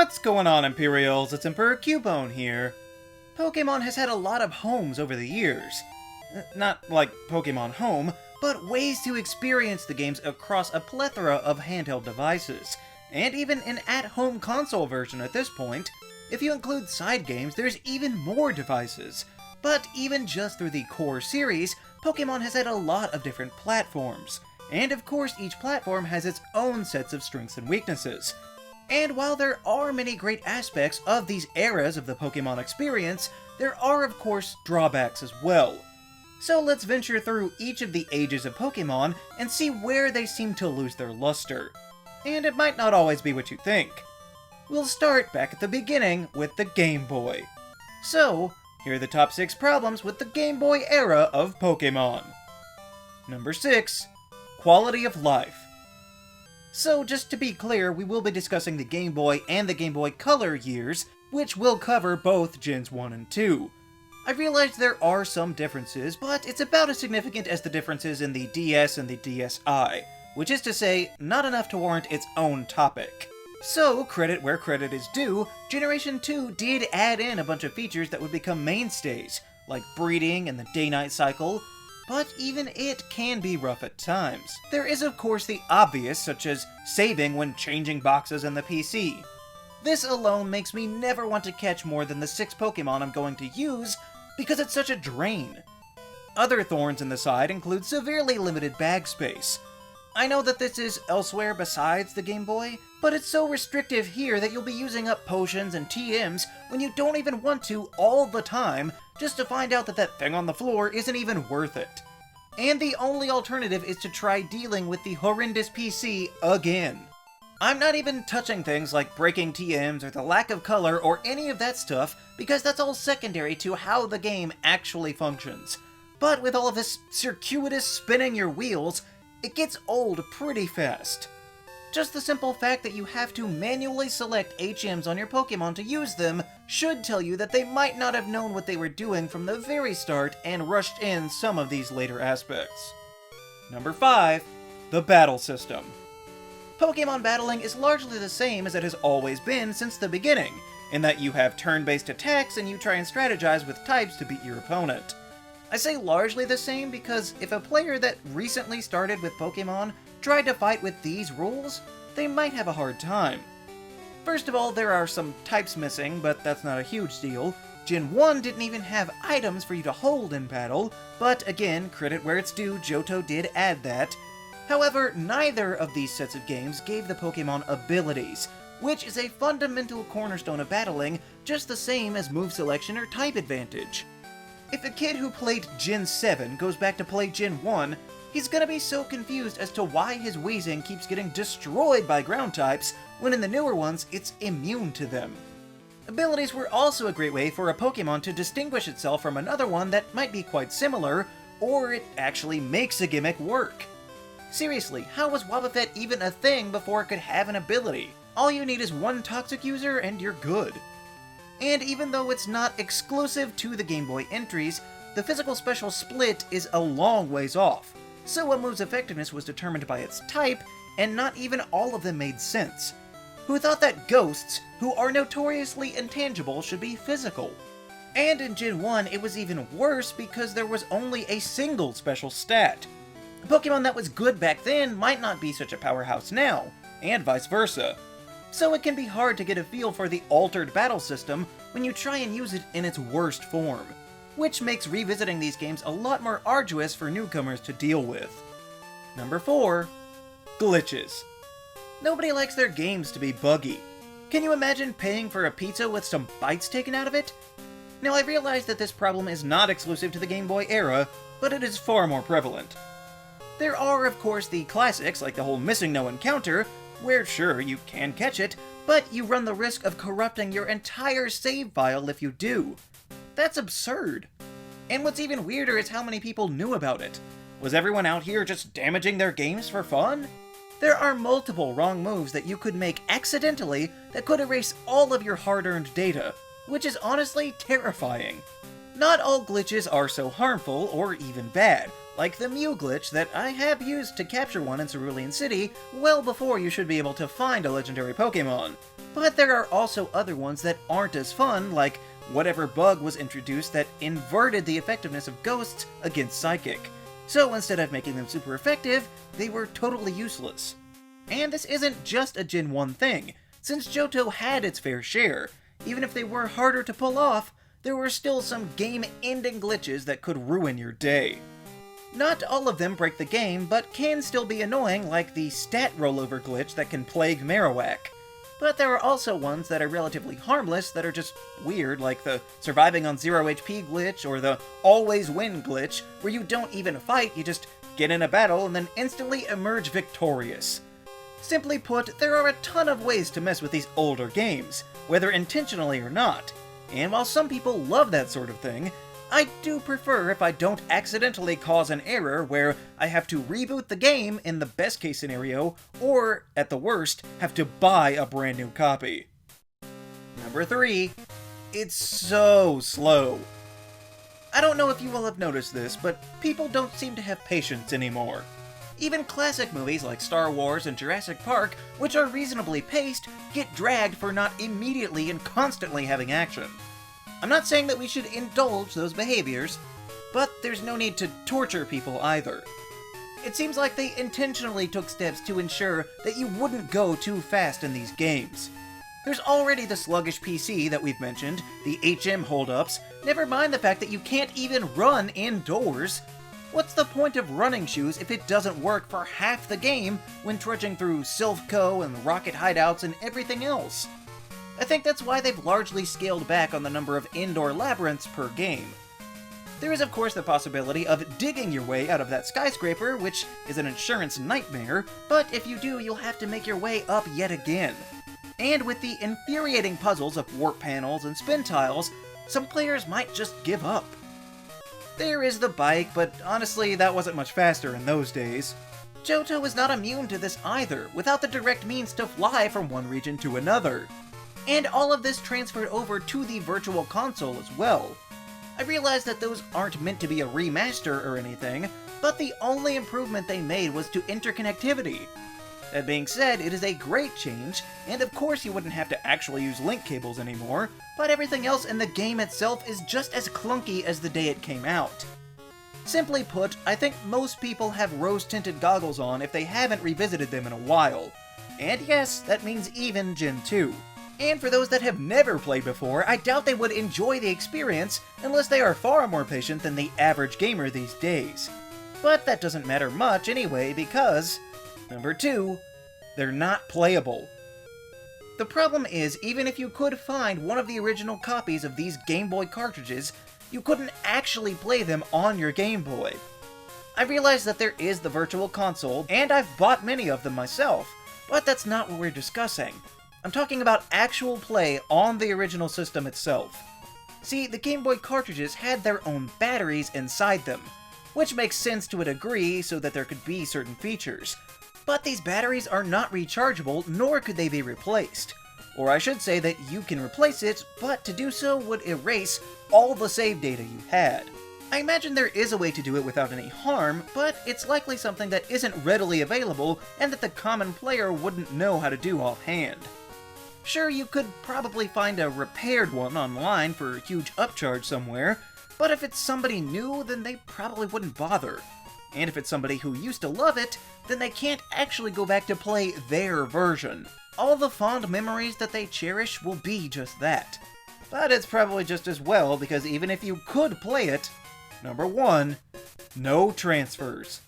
What's going on, Imperials? It's Emperor Cubone here. Pokémon has had a lot of homes over the years. Not like Pokémon Home, but ways to experience the games across a plethora of handheld devices, and even an at-home console version at this point. If you include side games, there's even more devices. But even just through the core series, Pokémon has had a lot of different platforms. And of course, each platform has its own sets of strengths and weaknesses. And while there are many great aspects of these eras of the Pokémon experience, there are of course drawbacks as well. So let's venture through each of the ages of Pokémon and see where they seem to lose their luster. And it might not always be what you think. We'll start back at the beginning with the Game Boy. So, here are the top 6 problems with the Game Boy era of Pokémon. Number 6. Quality of life. So just to be clear, we will be discussing the Game Boy and the Game Boy Color years, which will cover both Gens 1 and 2. I realize there are some differences, but it's about as significant as the differences in the DS and the DSi, which is to say, not enough to warrant its own topic. So, credit where credit is due, Generation 2 did add in a bunch of features that would become mainstays, like breeding and the day-night cycle, but even it can be rough at times. There is of course the obvious, such as saving when changing boxes in the PC. This alone makes me never want to catch more than the 6 Pokémon I'm going to use, because it's such a drain. Other thorns in the side include severely limited bag space. I know that this is elsewhere besides the Game Boy, but it's so restrictive here that you'll be using up potions and TMs when you don't even want to all the time, just to find out that that thing on the floor isn't even worth it. And the only alternative is to try dealing with the horrendous PC again. I'm not even touching things like breaking TMs or the lack of color or any of that stuff, because that's all secondary to how the game actually functions. But with all of this circuitous spinning your wheels, it gets old pretty fast. Just the simple fact that you have to manually select HMs on your Pokémon to use them should tell you that they might not have known what they were doing from the very start and rushed in some of these later aspects. Number 5. The battle system. Pokémon battling is largely the same as it has always been since the beginning, in that you have turn-based attacks and you try and strategize with types to beat your opponent. I say largely the same because if a player that recently started with Pokémon tried to fight with these rules, they might have a hard time. First of all, there are some types missing, but that's not a huge deal. Gen 1 didn't even have items for you to hold in battle, but again, credit where it's due, Johto did add that. However, neither of these sets of games gave the Pokémon abilities, which is a fundamental cornerstone of battling, just the same as move selection or type advantage. If a kid who played Gen 7 goes back to play Gen 1, he's gonna be so confused as to why his Weezing keeps getting destroyed by ground types, when in the newer ones, it's immune to them. Abilities were also a great way for a Pokémon to distinguish itself from another one that might be quite similar, or it actually makes a gimmick work. Seriously, how was Wobbuffet even a thing before it could have an ability? All you need is one Toxic user and you're good. And even though it's not exclusive to the Game Boy entries, the physical special split is a long ways off, so a move's effectiveness was determined by its type, and not even all of them made sense. Who thought that ghosts, who are notoriously intangible, should be physical? And in Gen 1, it was even worse because there was only a single special stat. A Pokemon that was good back then might not be such a powerhouse now, and vice versa. So it can be hard to get a feel for the altered battle system when you try and use it in its worst form, which makes revisiting these games a lot more arduous for newcomers to deal with. Number 4. Glitches. Nobody likes their games to be buggy. Can you imagine paying for a pizza with some bites taken out of it? Now I realize that this problem is not exclusive to the Game Boy era, but it is far more prevalent. There are of course the classics like the whole missing no encounter, where sure, you can catch it, but you run the risk of corrupting your entire save file if you do. That's absurd. And what's even weirder is how many people knew about it. Was everyone out here just damaging their games for fun? There are multiple wrong moves that you could make accidentally that could erase all of your hard-earned data, which is honestly terrifying. Not all glitches are so harmful or even bad, like the Mew glitch that I have used to capture one in Cerulean City well before you should be able to find a legendary Pokémon. But there are also other ones that aren't as fun, like whatever bug was introduced that inverted the effectiveness of ghosts against Psychic. So instead of making them super effective, they were totally useless. And this isn't just a Gen 1 thing, since Johto had its fair share. Even if they were harder to pull off, there were still some game-ending glitches that could ruin your day. Not all of them break the game, but can still be annoying, like the stat rollover glitch that can plague Marowak. But there are also ones that are relatively harmless that are just weird, like the surviving on 0 HP glitch, or the always win glitch, where you don't even fight, you just get in a battle and then instantly emerge victorious. Simply put, there are a ton of ways to mess with these older games, whether intentionally or not, and while some people love that sort of thing, I do prefer if I don't accidentally cause an error where I have to reboot the game in the best case scenario, or, at the worst, have to buy a brand new copy. Number 3. It's so slow. I don't know if you will have noticed this, but people don't seem to have patience anymore. Even classic movies like Star Wars and Jurassic Park, which are reasonably paced, get dragged for not immediately and constantly having action. I'm not saying that we should indulge those behaviors, but there's no need to torture people either. It seems like they intentionally took steps to ensure that you wouldn't go too fast in these games. There's already the sluggish PC that we've mentioned, the HM holdups, never mind the fact that you can't even run indoors. What's the point of running shoes if it doesn't work for half the game when trudging through Silphco and rocket hideouts and everything else? I think that's why they've largely scaled back on the number of indoor labyrinths per game. There is of course the possibility of digging your way out of that skyscraper, which is an insurance nightmare, but if you do, you'll have to make your way up yet again. And with the infuriating puzzles of warp panels and spin tiles, some players might just give up. There is the bike, but honestly that wasn't much faster in those days. Johto is not immune to this either, without the direct means to fly from one region to another. And all of this transferred over to the Virtual Console as well. I realize that those aren't meant to be a remaster or anything, but the only improvement they made was to interconnectivity. That being said, it is a great change, and of course you wouldn't have to actually use link cables anymore, but everything else in the game itself is just as clunky as the day it came out. Simply put, I think most people have rose-tinted goggles on if they haven't revisited them in a while. And yes, that means even Gen 2. And for those that have never played before, I doubt they would enjoy the experience unless they are far more patient than the average gamer these days. But that doesn't matter much anyway because, number 2, they're not playable. The problem is, even if you could find one of the original copies of these Game Boy cartridges, you couldn't actually play them on your Game Boy. I realize that there is the Virtual Console, and I've bought many of them myself, but that's not what we're discussing. I'm talking about actual play on the original system itself. See, the Game Boy cartridges had their own batteries inside them, which makes sense to a degree so that there could be certain features. But these batteries are not rechargeable, nor could they be replaced. Or I should say that you can replace it, but to do so would erase all the save data you had. I imagine there is a way to do it without any harm, but it's likely something that isn't readily available and that the common player wouldn't know how to do offhand. Sure, you could probably find a repaired one online for a huge upcharge somewhere, but if it's somebody new, then they probably wouldn't bother. And if it's somebody who used to love it, then they can't actually go back to play their version. All the fond memories that they cherish will be just that. But it's probably just as well, because even if you could play it, number 1, no transfers.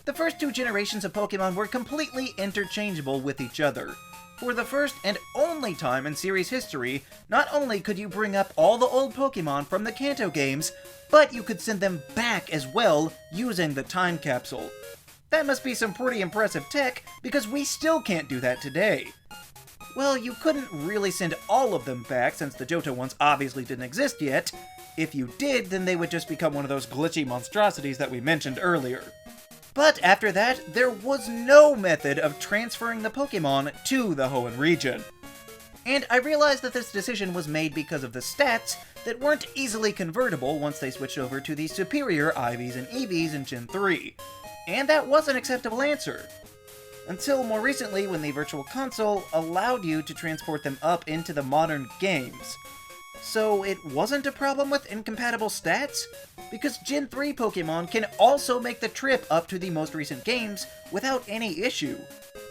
The first 2 generations of Pokémon were completely interchangeable with each other. For the first and only time in series history, not only could you bring up all the old Pokémon from the Kanto games, but you could send them back as well using the time capsule. That must be some pretty impressive tech, because we still can't do that today. Well, you couldn't really send all of them back since the Johto ones obviously didn't exist yet. If you did, then they would just become one of those glitchy monstrosities that we mentioned earlier. But after that, there was no method of transferring the Pokémon to the Hoenn region. And I realized that this decision was made because of the stats that weren't easily convertible once they switched over to the superior IVs and EVs in Gen 3. And that was an acceptable answer. Until more recently when the Virtual Console allowed you to transport them up into the modern games. So it wasn't a problem with incompatible stats? Because Gen 3 Pokémon can also make the trip up to the most recent games without any issue.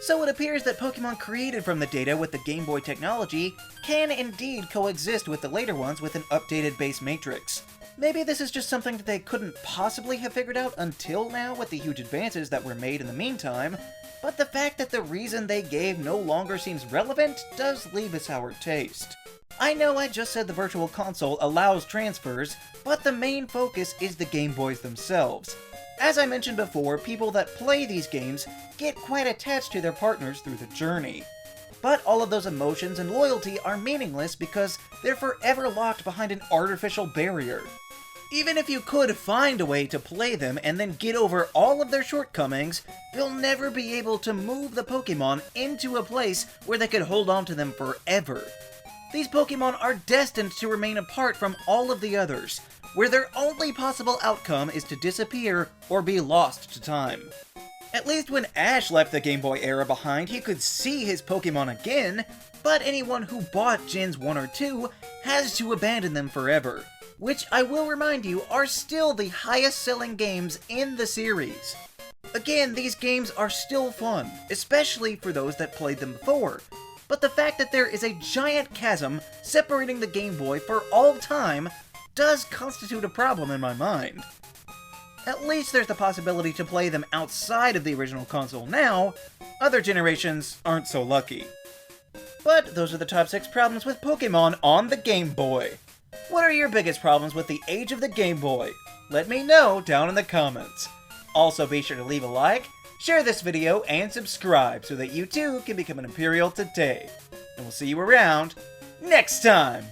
So it appears that Pokémon created from the data with the Game Boy technology can indeed coexist with the later ones with an updated base matrix. Maybe this is just something that they couldn't possibly have figured out until now with the huge advances that were made in the meantime, but the fact that the reason they gave no longer seems relevant does leave a sour taste. I know I just said the Virtual Console allows transfers, but the main focus is the Game Boys themselves. As I mentioned before, people that play these games get quite attached to their partners through the journey. But all of those emotions and loyalty are meaningless because they're forever locked behind an artificial barrier. Even if you could find a way to play them and then get over all of their shortcomings, you'll never be able to move the Pokémon into a place where they could hold on to them forever. These Pokémon are destined to remain apart from all of the others, where their only possible outcome is to disappear or be lost to time. At least when Ash left the Game Boy era behind, he could see his Pokémon again, but anyone who bought Gens 1 or 2 has to abandon them forever, which I will remind you are still the highest selling games in the series. Again, these games are still fun, especially for those that played them before, but the fact that there is a giant chasm separating the Game Boy for all time does constitute a problem in my mind. At least there's the possibility to play them outside of the original console now. Other generations aren't so lucky. But those are the top 6 problems with Pokémon on the Game Boy. What are your biggest problems with the age of the Game Boy? Let me know down in the comments. Also be sure to leave a like, share this video, and subscribe so that you too can become an Imperial today. And we'll see you around next time!